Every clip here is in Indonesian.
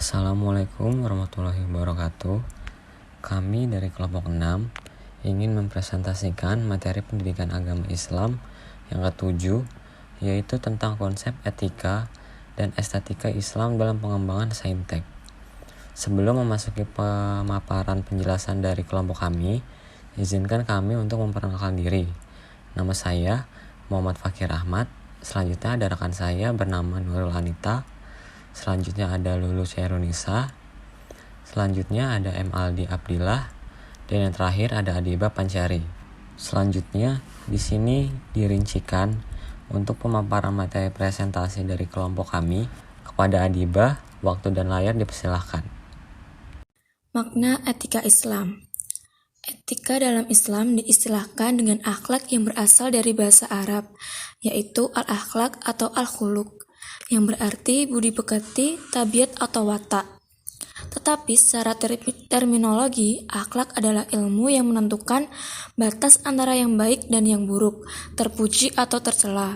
Assalamualaikum warahmatullahi wabarakatuh. Kami dari kelompok 6 ingin mempresentasikan materi pendidikan agama Islam yang ke-7, yaitu tentang konsep etika dan estetika Islam dalam pengembangan saintek. Sebelum memasuki pemaparan penjelasan dari kelompok kami, izinkan kami untuk memperkenalkan diri. Nama saya Muhammad Fakir Ahmad. Selanjutnya ada rekan saya bernama Nurul Anita. Selanjutnya ada Lulu Syairunisa. Selanjutnya ada M. Aldi Abdillah. Dan yang terakhir ada Adiba Pancari. Selanjutnya di sini dirincikan untuk pemaparan materi presentasi dari kelompok kami. Kepada Adiba, waktu dan layar dipersilahkan. Makna etika Islam. Etika dalam Islam diistilahkan dengan akhlak yang berasal dari bahasa Arab, yaitu al-akhlak atau al-khuluq, yang berarti budi pekerti, tabiat atau watak. Tetapi secara terminologi, akhlak adalah ilmu yang menentukan batas antara yang baik dan yang buruk, terpuji atau tercela.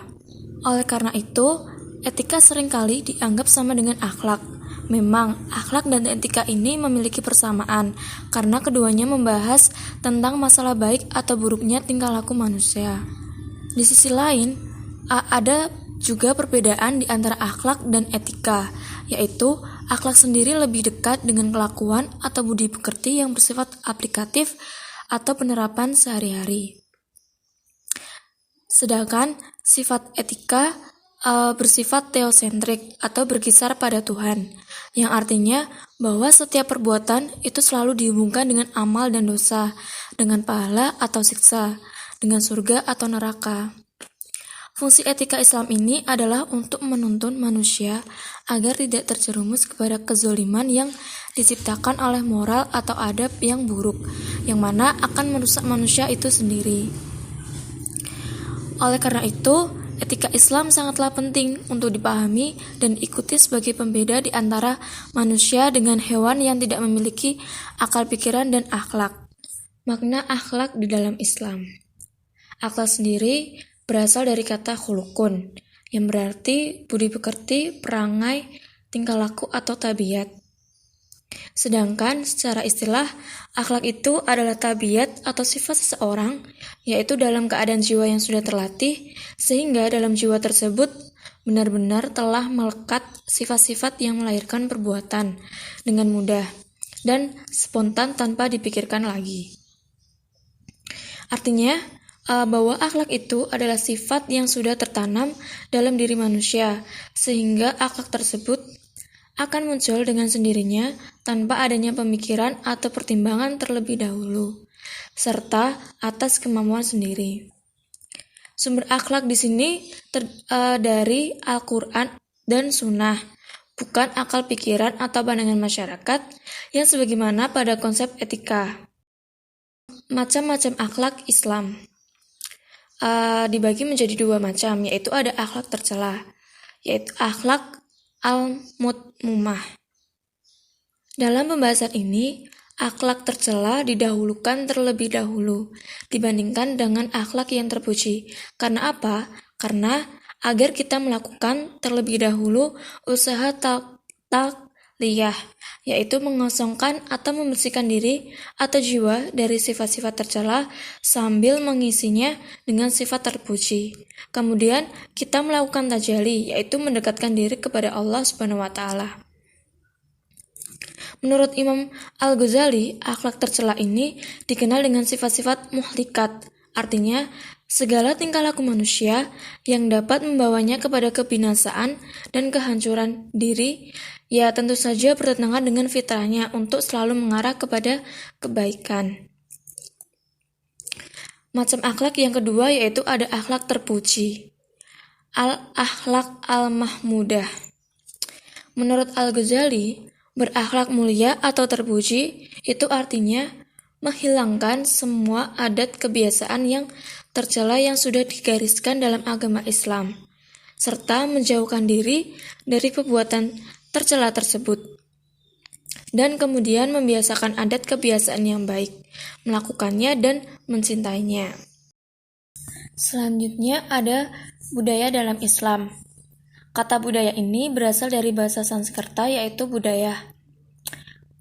Oleh karena itu, etika seringkali dianggap sama dengan akhlak. Memang, akhlak dan etika ini memiliki persamaan, karena keduanya membahas tentang masalah baik atau buruknya tingkah laku manusia. Di sisi lain, ada juga perbedaan di antara akhlak dan etika, yaitu akhlak sendiri lebih dekat dengan kelakuan atau budi pekerti yang bersifat aplikatif atau penerapan sehari-hari. Sedangkan sifat etika bersifat teosentrik atau berkisar pada Tuhan, yang artinya bahwa setiap perbuatan itu selalu dihubungkan dengan amal dan dosa, dengan pahala atau siksa, dengan surga atau neraka. Fungsi etika Islam ini adalah untuk menuntun manusia agar tidak terjerumus kepada kezaliman yang diciptakan oleh moral atau adab yang buruk, yang mana akan merusak manusia itu sendiri. Oleh karena itu, etika Islam sangatlah penting untuk dipahami dan diikuti sebagai pembeda di antara manusia dengan hewan yang tidak memiliki akal pikiran dan akhlak. Makna akhlak di dalam Islam. Akhlak sendiri berasal dari kata khulukun, yang berarti budi pekerti, perangai, tingkah laku atau tabiat. Sedangkan secara istilah, akhlak itu adalah tabiat atau sifat seseorang, yaitu dalam keadaan jiwa yang sudah terlatih, sehingga dalam jiwa tersebut benar-benar telah melekat sifat-sifat yang melahirkan perbuatan dengan mudah dan spontan tanpa dipikirkan lagi. Artinya, bahwa akhlak itu adalah sifat yang sudah tertanam dalam diri manusia, sehingga akhlak tersebut akan muncul dengan sendirinya tanpa adanya pemikiran atau pertimbangan terlebih dahulu, serta atas kemampuan sendiri. Sumber akhlak di sini dari Al-Quran dan Sunnah, bukan akal pikiran atau pandangan masyarakat yang sebagaimana pada konsep etika. Macam-macam akhlak Islam dibagi menjadi dua macam, yaitu ada akhlak tercela, yaitu akhlak al-mudmumah. Dalam pembahasan ini, akhlak tercela didahulukan terlebih dahulu dibandingkan dengan akhlak yang terpuji. Karena apa? Karena agar kita melakukan terlebih dahulu usaha takliyah, yaitu mengosongkan atau membersihkan diri atau jiwa dari sifat-sifat tercela sambil mengisinya dengan sifat terpuji. Kemudian kita melakukan tajalli, yaitu mendekatkan diri kepada Allah Subhanahu wa Ta'ala. Menurut Imam Al-Ghazali, akhlak tercela ini dikenal dengan sifat-sifat muhlikat, artinya segala tingkah laku manusia yang dapat membawanya kepada kebinasaan dan kehancuran diri, ya tentu saja bertentangan dengan fitrahnya untuk selalu mengarah kepada kebaikan. Macam akhlak yang kedua yaitu ada akhlak terpuji. Al-akhlak al-mahmudah. Menurut Al-Ghazali, berakhlak mulia atau terpuji itu artinya menghilangkan semua adat kebiasaan yang tercela yang sudah digariskan dalam agama Islam, serta menjauhkan diri dari perbuatan tercela tersebut, dan kemudian membiasakan adat kebiasaan yang baik, melakukannya dan mencintainya. Selanjutnya ada budaya dalam Islam. Kata budaya ini berasal dari bahasa Sanskerta yaitu budaya.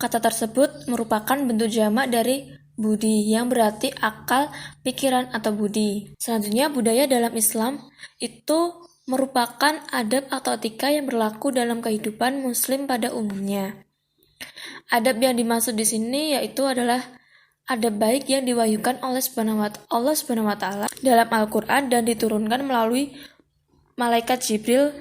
Kata tersebut merupakan bentuk jamak dari budi yang berarti akal, pikiran, atau budi. Selanjutnya, budaya dalam Islam itu merupakan adab atau etika yang berlaku dalam kehidupan muslim pada umumnya. Adab yang dimaksud di sini yaitu adalah adab baik yang diwahyukan oleh Allah Subhanahu wa taala dalam Al-Qur'an dan diturunkan melalui malaikat Jibril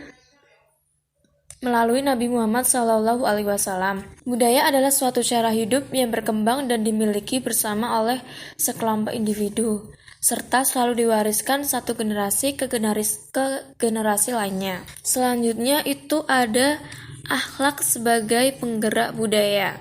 melalui Nabi Muhammad SAW. Budaya adalah suatu cara hidup yang berkembang dan dimiliki bersama oleh sekelompok individu, serta selalu diwariskan satu generasi ke generasi lainnya. Selanjutnya itu ada akhlak sebagai penggerak budaya.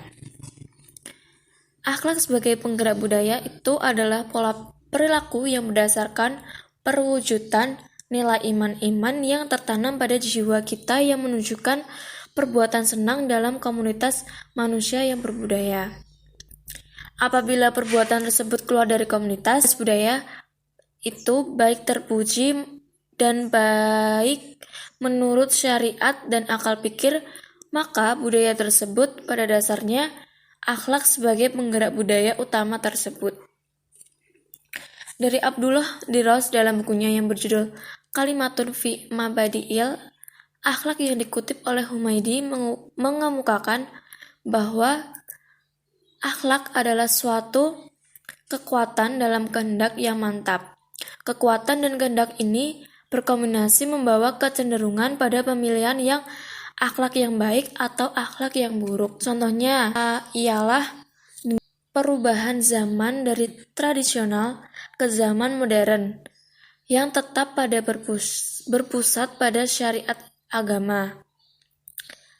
Akhlak sebagai penggerak budaya itu adalah pola perilaku yang berdasarkan perwujudan nilai iman-iman yang tertanam pada jiwa kita yang menunjukkan perbuatan senang dalam komunitas manusia yang berbudaya. Apabila perbuatan tersebut keluar dari komunitas budaya, itu baik terpuji dan baik menurut syariat dan akal pikir, maka budaya tersebut pada dasarnya akhlak sebagai penggerak budaya utama tersebut. Dari Abdullah Diros dalam bukunya yang berjudul Kalimatun fi Mabadi'il Akhlak yang dikutip oleh Humaydi mengemukakan bahwa akhlak adalah suatu kekuatan dalam kehendak yang mantap. Kekuatan dan kehendak ini berkombinasi membawa kecenderungan pada pemilihan yang akhlak yang baik atau akhlak yang buruk. Contohnya ialah perubahan zaman dari tradisional ke zaman modern yang tetap pada berpusat pada syariat agama.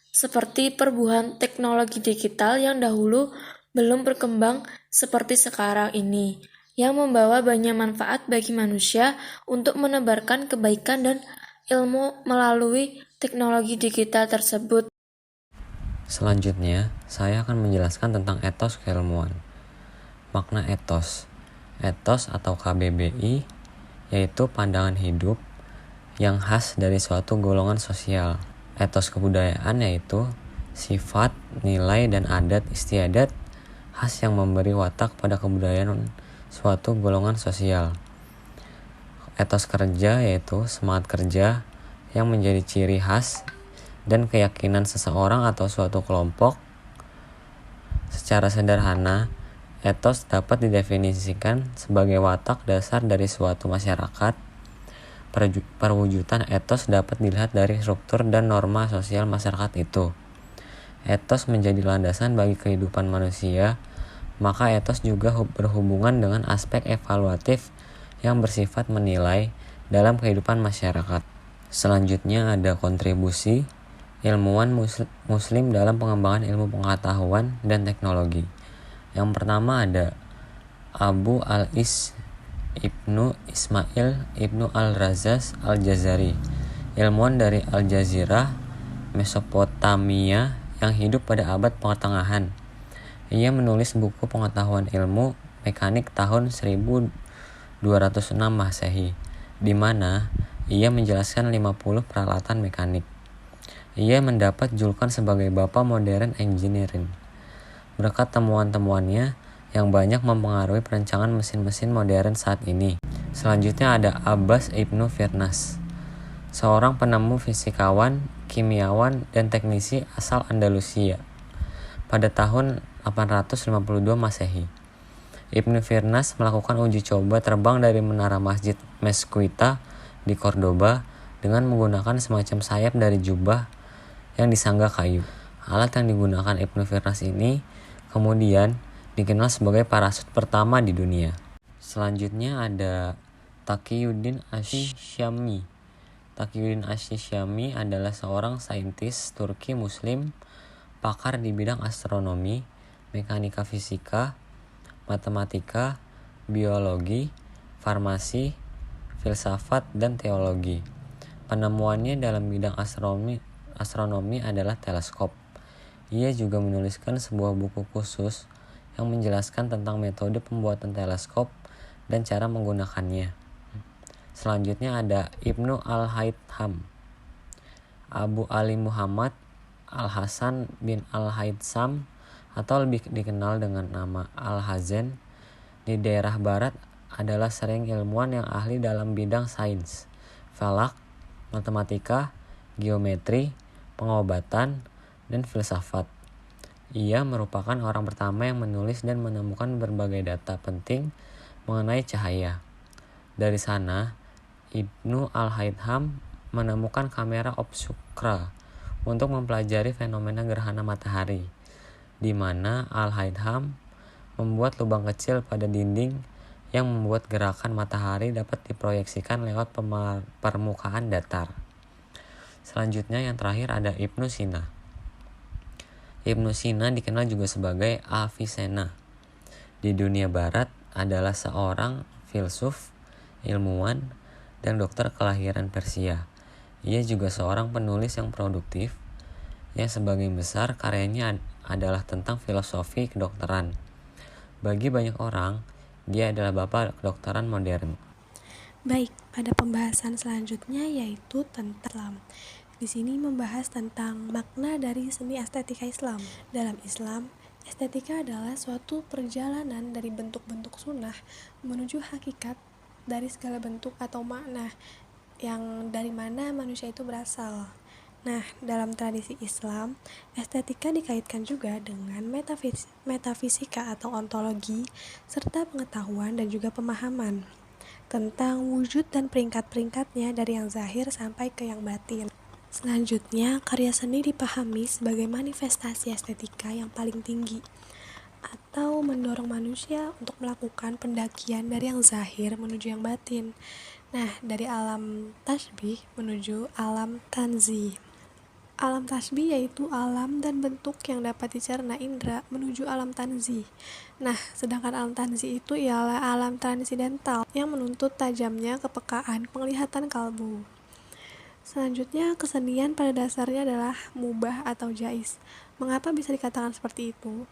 Seperti perubahan teknologi digital yang dahulu belum berkembang seperti sekarang ini, yang membawa banyak manfaat bagi manusia untuk menebarkan kebaikan dan ilmu melalui teknologi digital tersebut. Selanjutnya, saya akan menjelaskan tentang etos keilmuan. Makna etos. Etos atau KBBI yaitu pandangan hidup yang khas dari suatu golongan sosial. Etos kebudayaan yaitu sifat, nilai, dan adat istiadat khas yang memberi watak pada kebudayaan suatu golongan sosial. Etos kerja yaitu semangat kerja yang menjadi ciri khas dan keyakinan seseorang atau suatu kelompok. Secara sederhana, etos dapat didefinisikan sebagai watak dasar dari suatu masyarakat. Perwujudan etos dapat dilihat dari struktur dan norma sosial masyarakat itu. Etos menjadi landasan bagi kehidupan manusia, maka etos juga berhubungan dengan aspek evaluatif yang bersifat menilai dalam kehidupan masyarakat. Selanjutnya ada kontribusi ilmuwan muslim dalam pengembangan ilmu pengetahuan dan teknologi. Yang pertama ada Abu al-Is Ibnu Ismail Ibnu al-Razaz al-Jazari, ilmuwan dari Al-Jazirah, Mesopotamia yang hidup pada abad pertengahan. Ia menulis buku pengetahuan ilmu mekanik tahun 1206 Masehi, di mana ia menjelaskan 50 peralatan mekanik. Ia mendapat julukan sebagai Bapak Modern Engineering. Berkat temuan-temuannya yang banyak mempengaruhi perancangan mesin-mesin modern saat ini. Selanjutnya ada Abbas Ibnu Firnas, seorang penemu fisikawan, kimiawan, dan teknisi asal Andalusia pada tahun 852 Masehi. Ibnu Firnas melakukan uji coba terbang dari menara Masjid Mesquita di Cordoba dengan menggunakan semacam sayap dari jubah yang disangga kayu. Alat yang digunakan Ibnu Firnas ini kemudian dikenal sebagai parasut pertama di dunia. Selanjutnya ada Taqiyuddin Asy-Syami. Taqiyuddin Asy-Syami adalah seorang saintis Turki Muslim, pakar di bidang astronomi, mekanika fisika, matematika, biologi, farmasi, filsafat, dan teologi. Penemuannya dalam bidang astronomi adalah teleskop. Ia juga menuliskan sebuah buku khusus yang menjelaskan tentang metode pembuatan teleskop dan cara menggunakannya. Selanjutnya ada Ibnu al-Haytham. Abu Ali Muhammad al-Hasan bin al-Haytham atau lebih dikenal dengan nama Alhazen, di daerah barat adalah sering ilmuwan yang ahli dalam bidang sains, falak, matematika, geometri, pengobatan, dan filsafat. Ia merupakan orang pertama yang menulis dan menemukan berbagai data penting mengenai cahaya. Dari sana, Ibnu Al-Haytham menemukan kamera obscura untuk mempelajari fenomena gerhana matahari, di mana Al-Haytham membuat lubang kecil pada dinding yang membuat gerakan matahari dapat diproyeksikan lewat permukaan datar. Selanjutnya yang terakhir ada Ibnu Sina. Ibnu Sina dikenal juga sebagai Avicenna. Di dunia barat adalah seorang filsuf, ilmuwan, dan dokter kelahiran Persia. Ia juga seorang penulis yang produktif, yang sebagian besar karyanya adalah tentang filosofi kedokteran. Bagi banyak orang, dia adalah bapak kedokteran modern. Baik, pada pembahasan selanjutnya yaitu tentang Islam. Di sini membahas tentang makna dari seni estetika Islam. Dalam Islam, estetika adalah suatu perjalanan dari bentuk-bentuk sunnah menuju hakikat dari segala bentuk atau makna yang dari mana manusia itu berasal. Nah, dalam tradisi Islam, estetika dikaitkan juga dengan metafisika atau ontologi, serta pengetahuan dan juga pemahaman tentang wujud dan peringkat-peringkatnya dari yang zahir sampai ke yang batin. Selanjutnya, karya seni dipahami sebagai manifestasi estetika yang paling tinggi atau mendorong manusia untuk melakukan pendakian dari yang zahir menuju yang batin. Nah, dari alam tasbih menuju alam tanzih. Alam tasbih yaitu alam dan bentuk yang dapat dicerna indera menuju alam tanzih. Nah, sedangkan alam tanzih itu ialah alam transidental yang menuntut tajamnya kepekaan penglihatan kalbu. Selanjutnya, kesenian pada dasarnya adalah mubah atau jais. Mengapa bisa dikatakan seperti itu?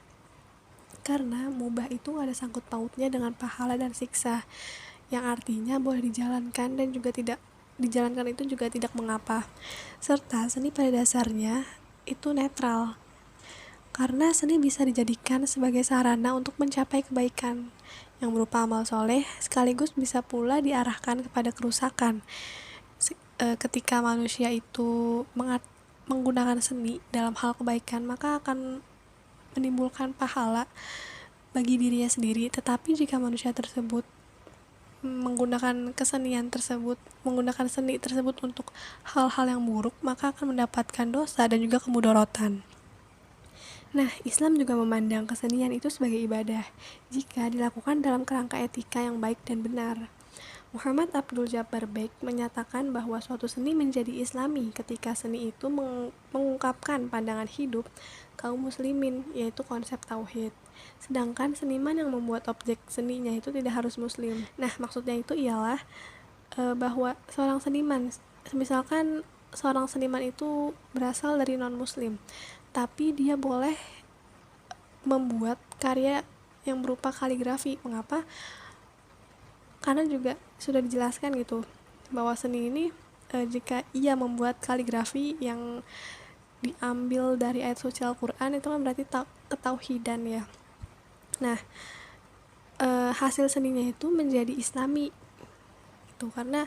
Karena mubah itu ada sangkut pautnya dengan pahala dan siksa, yang artinya boleh dijalankan dan juga tidak dijalankan itu juga tidak mengapa. Serta seni pada dasarnya itu netral, karena seni bisa dijadikan sebagai sarana untuk mencapai kebaikan yang berupa amal soleh, sekaligus bisa pula diarahkan kepada kerusakan. Ketika manusia itu menggunakan seni dalam hal kebaikan, maka akan menimbulkan pahala bagi dirinya sendiri. Tetapi jika manusia tersebut menggunakan seni tersebut untuk hal-hal yang buruk, maka akan mendapatkan dosa dan juga kemudorotan. Nah, Islam juga memandang kesenian itu sebagai ibadah jika dilakukan dalam kerangka etika yang baik dan benar. Muhammad Abdul Jabbar Beg menyatakan bahwa suatu seni menjadi islami ketika seni itu mengungkapkan pandangan hidup kaum muslimin, yaitu konsep tauhid. Sedangkan seniman yang membuat objek seninya itu tidak harus muslim. Nah, maksudnya itu ialah bahwa seorang seniman, misalkan seorang seniman itu berasal dari non-muslim, tapi dia boleh membuat karya yang berupa kaligrafi. Mengapa? Karena juga sudah dijelaskan gitu bahwa seni ini jika ia membuat kaligrafi yang diambil dari ayat suci Al-Quran, itu kan berarti ketauhidan ya. Nah, hasil seninya itu menjadi islami itu karena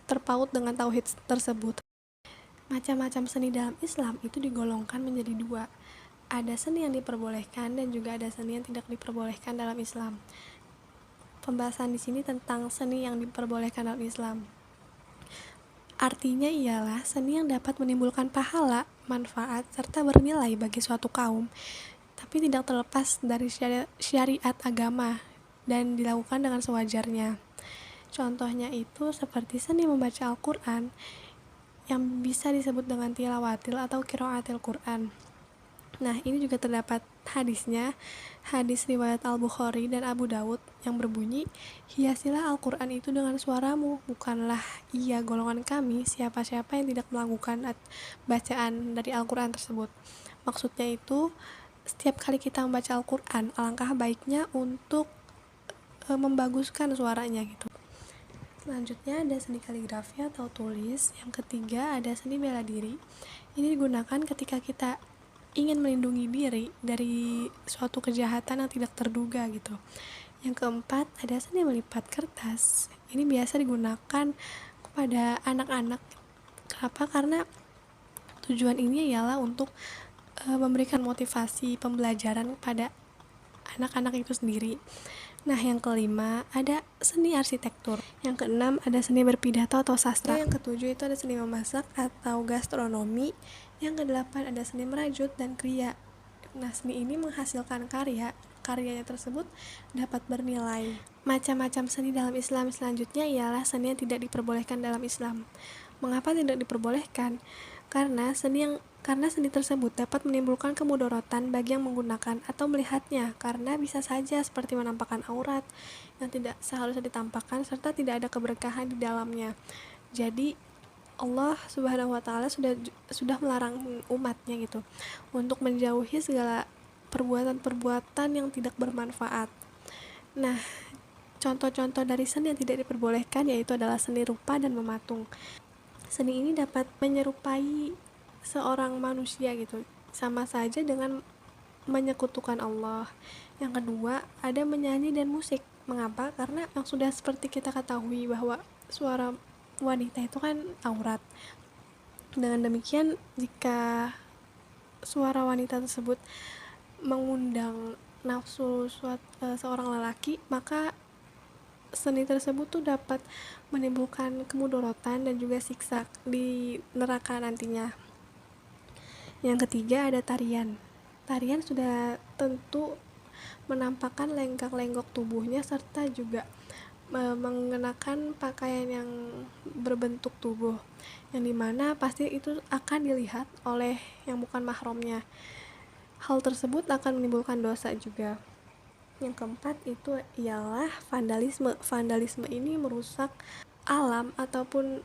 terpaut dengan tauhid tersebut. Macam-macam seni dalam Islam itu digolongkan menjadi dua. Ada seni yang diperbolehkan dan juga ada seni yang tidak diperbolehkan dalam Islam. Pembahasan di sini tentang seni yang diperbolehkan dalam Islam. Artinya ialah seni yang dapat menimbulkan pahala, manfaat, serta bernilai bagi suatu kaum, tapi tidak terlepas dari syariat agama dan dilakukan dengan sewajarnya. Contohnya itu seperti seni membaca Al-Quran yang bisa disebut dengan tilawatil atau qiraatil Quran. Nah, ini juga terdapat hadisnya, hadis riwayat Al-Bukhari dan Abu Dawud yang berbunyi, hiasilah Al-Quran itu dengan suaramu, bukanlah ia golongan kami, siapa-siapa yang tidak melakukan bacaan dari Al-Quran tersebut. Maksudnya itu, setiap kali kita membaca Al-Quran, alangkah baiknya untuk membaguskan suaranya gitu. Selanjutnya ada seni kaligrafi atau tulis. Yang ketiga ada seni bela diri. Ini digunakan ketika kita ingin melindungi diri dari suatu kejahatan yang tidak terduga gitu. Yang keempat, ada seni melipat kertas. Ini biasa digunakan kepada anak-anak. Kenapa? Karena tujuan ini ialah untuk memberikan motivasi pembelajaran pada anak-anak itu sendiri. Nah, yang kelima, ada seni arsitektur. Yang keenam, ada seni berpidato atau sastra. Yang ketujuh itu ada seni memasak atau gastronomi. Yang kedelapan, ada seni merajut dan kriya. Nah, seni ini menghasilkan karyanya tersebut dapat bernilai. Macam-macam seni dalam Islam selanjutnya ialah seni yang tidak diperbolehkan dalam Islam. Mengapa tidak diperbolehkan? Karena seni tersebut dapat menimbulkan kemudaratan bagi yang menggunakan atau melihatnya, karena bisa saja seperti menampakkan aurat yang tidak seharusnya ditampakkan serta tidak ada keberkahan di dalamnya. Jadi Allah Subhanahu wa taala sudah melarang umatnya gitu untuk menjauhi segala perbuatan-perbuatan yang tidak bermanfaat. Nah, contoh-contoh dari seni yang tidak diperbolehkan yaitu adalah seni rupa dan mematung. Seni ini dapat menyerupai seorang manusia gitu, sama saja dengan menyekutukan Allah. Yang kedua, ada menyanyi dan musik. Mengapa? Karena yang sudah seperti kita ketahui bahwa suara wanita itu kan aurat. Dengan demikian, jika suara wanita tersebut mengundang nafsu seorang lelaki, maka seni tersebut tuh dapat menimbulkan kemudaratan dan juga siksa di neraka nantinya. Yang ketiga, ada tarian. Tarian sudah tentu menampakkan lenggak-lenggok tubuhnya serta juga mengenakan pakaian yang berbentuk tubuh, yang dimana pasti itu akan dilihat oleh yang bukan mahramnya. Hal tersebut akan menimbulkan dosa juga. Yang keempat itu ialah vandalisme. Vandalisme ini merusak alam ataupun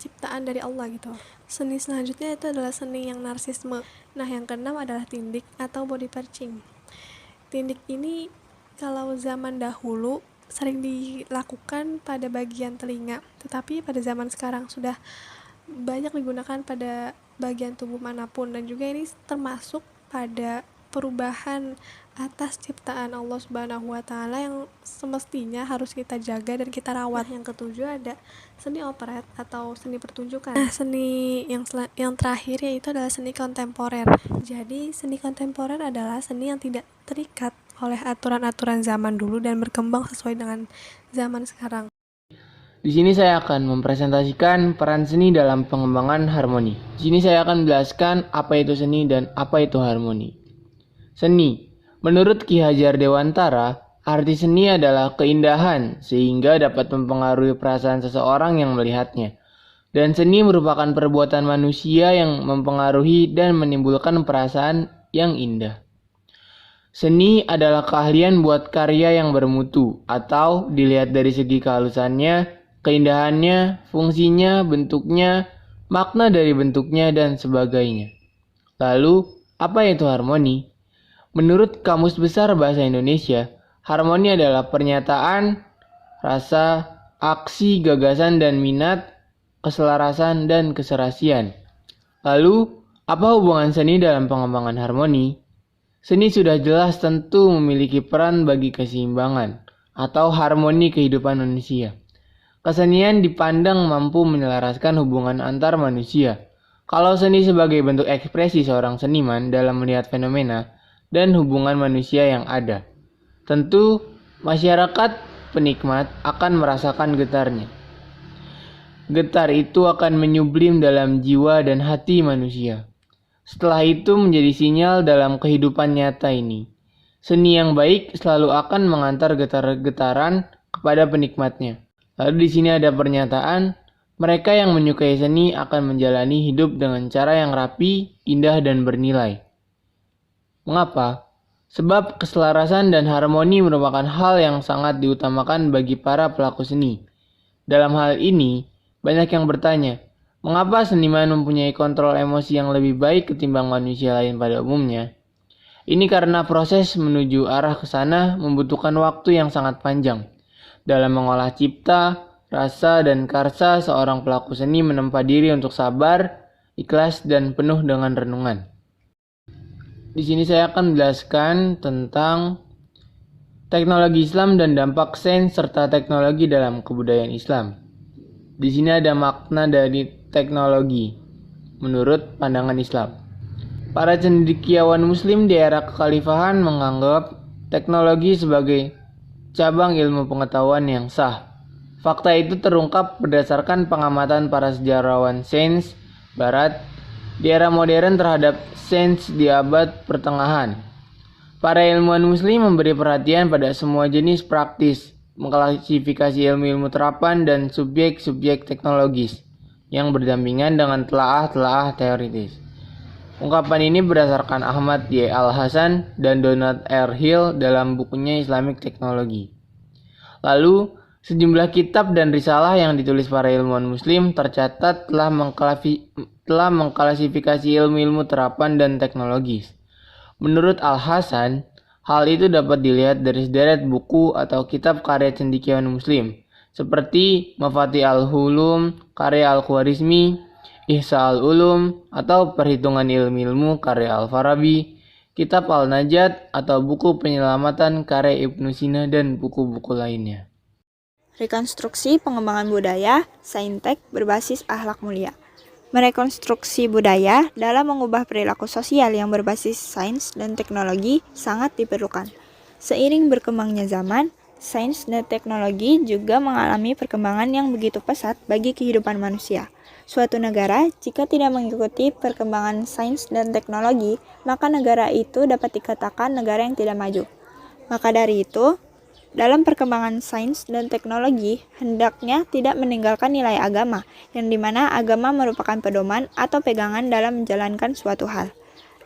ciptaan dari Allah gitu. Seni selanjutnya itu adalah seni yang narsisme. Nah, yang keenam adalah tindik atau body piercing. Tindik ini kalau zaman dahulu sering dilakukan pada bagian telinga, tetapi pada zaman sekarang sudah banyak digunakan pada bagian tubuh manapun, dan juga ini termasuk pada perubahan atas ciptaan Allah Subhanahu wa taala yang semestinya harus kita jaga dan kita rawat. Yang ketujuh ada seni operet atau seni pertunjukan. Nah, seni yang terakhir yaitu adalah seni kontemporer. Jadi, seni kontemporer adalah seni yang tidak terikat oleh aturan-aturan zaman dulu dan berkembang sesuai dengan zaman sekarang. Di sini saya akan mempresentasikan peran seni dalam pengembangan harmoni. Di sini saya akan menjelaskan apa itu seni dan apa itu harmoni. Seni. Menurut Ki Hajar Dewantara, arti seni adalah keindahan sehingga dapat mempengaruhi perasaan seseorang yang melihatnya. Dan seni merupakan perbuatan manusia yang mempengaruhi dan menimbulkan perasaan yang indah. Seni adalah keahlian buat karya yang bermutu, atau dilihat dari segi kehalusannya, keindahannya, fungsinya, bentuknya, makna dari bentuknya, dan sebagainya. Lalu, apa itu harmoni? Menurut Kamus Besar Bahasa Indonesia, harmoni adalah pernyataan, rasa, aksi, gagasan, dan minat, keselarasan, dan keserasian. Lalu, apa hubungan seni dalam pengembangan harmoni? Seni sudah jelas tentu memiliki peran bagi keseimbangan atau harmoni kehidupan manusia. Kesenian dipandang mampu menyelaraskan hubungan antar manusia. Kalau seni sebagai bentuk ekspresi seorang seniman dalam melihat fenomena dan hubungan manusia yang ada, tentu masyarakat penikmat akan merasakan getarnya. Getar itu akan menyublim dalam jiwa dan hati manusia. Setelah itu menjadi sinyal dalam kehidupan nyata ini. Seni yang baik selalu akan mengantar getar-getaran kepada penikmatnya. Lalu di sini ada pernyataan, mereka yang menyukai seni akan menjalani hidup dengan cara yang rapi, indah, dan bernilai. Mengapa? Sebab keselarasan dan harmoni merupakan hal yang sangat diutamakan bagi para pelaku seni. Dalam hal ini, banyak yang bertanya, mengapa seniman mempunyai kontrol emosi yang lebih baik ketimbang manusia lain pada umumnya? Ini karena proses menuju arah ke sana membutuhkan waktu yang sangat panjang. Dalam mengolah cipta, rasa, dan karsa, seorang pelaku seni menempa diri untuk sabar, ikhlas, dan penuh dengan renungan. Di sini saya akan menjelaskan tentang teknologi Islam dan dampak sains serta teknologi dalam kebudayaan Islam. Di sini ada makna dari teknologi menurut pandangan Islam. Para cendekiawan Muslim di era kekhalifahan menganggap teknologi sebagai cabang ilmu pengetahuan yang sah. Fakta itu terungkap berdasarkan pengamatan para sejarawan sains Barat di era modern terhadap sains di abad pertengahan. Para ilmuwan Muslim memberi perhatian pada semua jenis praktis, mengklasifikasi ilmu-ilmu terapan dan subjek-subjek teknologis yang berdampingan dengan telaah-telaah teoritis. Ungkapan ini berdasarkan Ahmad Y. Al-Hasan dan Donald R. Hill dalam bukunya Islamic Technology. Lalu, sejumlah kitab dan risalah yang ditulis para ilmuwan Muslim tercatat telah mengklasifikasi ilmu-ilmu terapan dan teknologis. Menurut Al-Hasan, hal itu dapat dilihat dari sederet buku atau kitab karya cendekiawan Muslim, seperti Mafatih al-Hulum, karya Al-Khwarizmi, Ihsa al-Ulum, atau Perhitungan Ilmu-Ilmu karya Al-Farabi, Kitab Al-Najat, atau buku Penyelamatan karya Ibnu Sina, dan buku-buku lainnya. Rekonstruksi pengembangan budaya, saintek berbasis akhlak mulia. Merekonstruksi budaya dalam mengubah perilaku sosial yang berbasis sains dan teknologi sangat diperlukan. Seiring berkembangnya zaman, sains dan teknologi juga mengalami perkembangan yang begitu pesat bagi kehidupan manusia. Suatu negara jika tidak mengikuti perkembangan sains dan teknologi, maka negara itu dapat dikatakan negara yang tidak maju. Maka dari itu, dalam perkembangan sains dan teknologi, hendaknya tidak meninggalkan nilai agama, yang dimana agama merupakan pedoman atau pegangan dalam menjalankan suatu hal.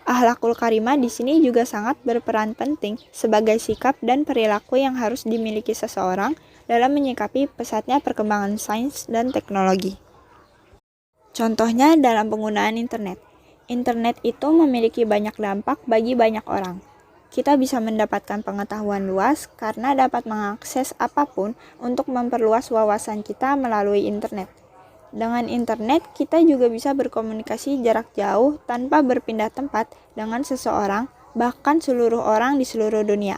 Akhlakul karimah di sini juga sangat berperan penting sebagai sikap dan perilaku yang harus dimiliki seseorang dalam menyikapi pesatnya perkembangan sains dan teknologi. Contohnya dalam penggunaan internet. Internet itu memiliki banyak dampak bagi banyak orang. Kita bisa mendapatkan pengetahuan luas karena dapat mengakses apapun untuk memperluas wawasan kita melalui internet. Dengan internet, kita juga bisa berkomunikasi jarak jauh tanpa berpindah tempat dengan seseorang, bahkan seluruh orang di seluruh dunia.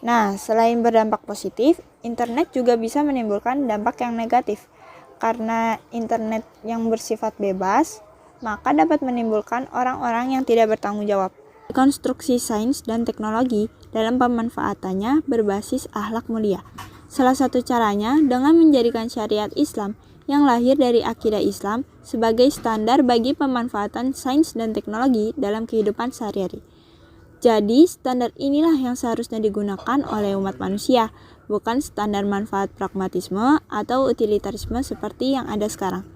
Nah, selain berdampak positif, internet juga bisa menimbulkan dampak yang negatif. Karena internet yang bersifat bebas, maka dapat menimbulkan orang-orang yang tidak bertanggung jawab. Konstruksi sains dan teknologi dalam pemanfaatannya berbasis akhlak mulia. Salah satu caranya dengan menjadikan syariat Islam yang lahir dari akidah Islam sebagai standar bagi pemanfaatan sains dan teknologi dalam kehidupan sehari-hari. Jadi, standar inilah yang seharusnya digunakan oleh umat manusia, bukan standar manfaat pragmatisme atau utilitarisme seperti yang ada sekarang.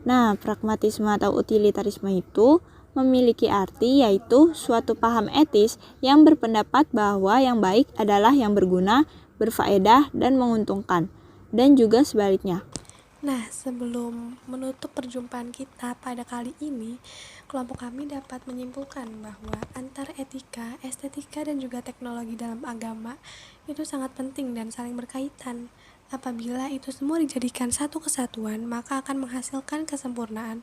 Nah, pragmatisme atau utilitarisme itu memiliki arti yaitu suatu paham etis yang berpendapat bahwa yang baik adalah yang berguna, berfaedah, dan menguntungkan, dan juga sebaliknya. Nah, sebelum menutup perjumpaan kita pada kali ini, kelompok kami dapat menyimpulkan bahwa antara etika, estetika, dan juga teknologi dalam agama itu sangat penting dan saling berkaitan. Apabila itu semua dijadikan satu kesatuan, maka akan menghasilkan kesempurnaan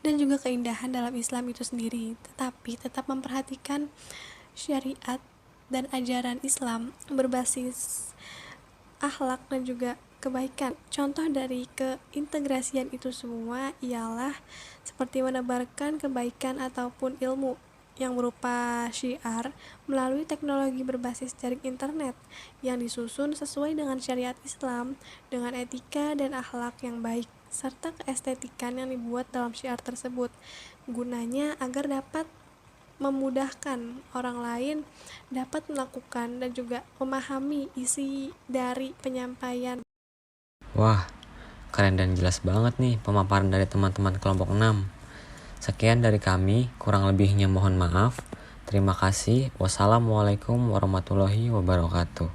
dan juga keindahan dalam Islam itu sendiri, tetapi tetap memperhatikan syariat dan ajaran Islam berbasis akhlak dan juga kebaikan. Contoh dari keintegrasian itu semua ialah seperti menebarkan kebaikan ataupun ilmu yang berupa syiar melalui teknologi berbasis jaring internet yang disusun sesuai dengan syariat Islam dengan etika dan akhlak yang baik serta keestetikan yang dibuat dalam syiar tersebut, gunanya agar dapat memudahkan orang lain dapat melakukan dan juga memahami isi dari penyampaian. Wah, keren dan jelas banget nih pemaparan dari teman-teman kelompok 6. Sekian dari kami, kurang lebihnya mohon maaf. Terima kasih. Wassalamualaikum warahmatullahi wabarakatuh.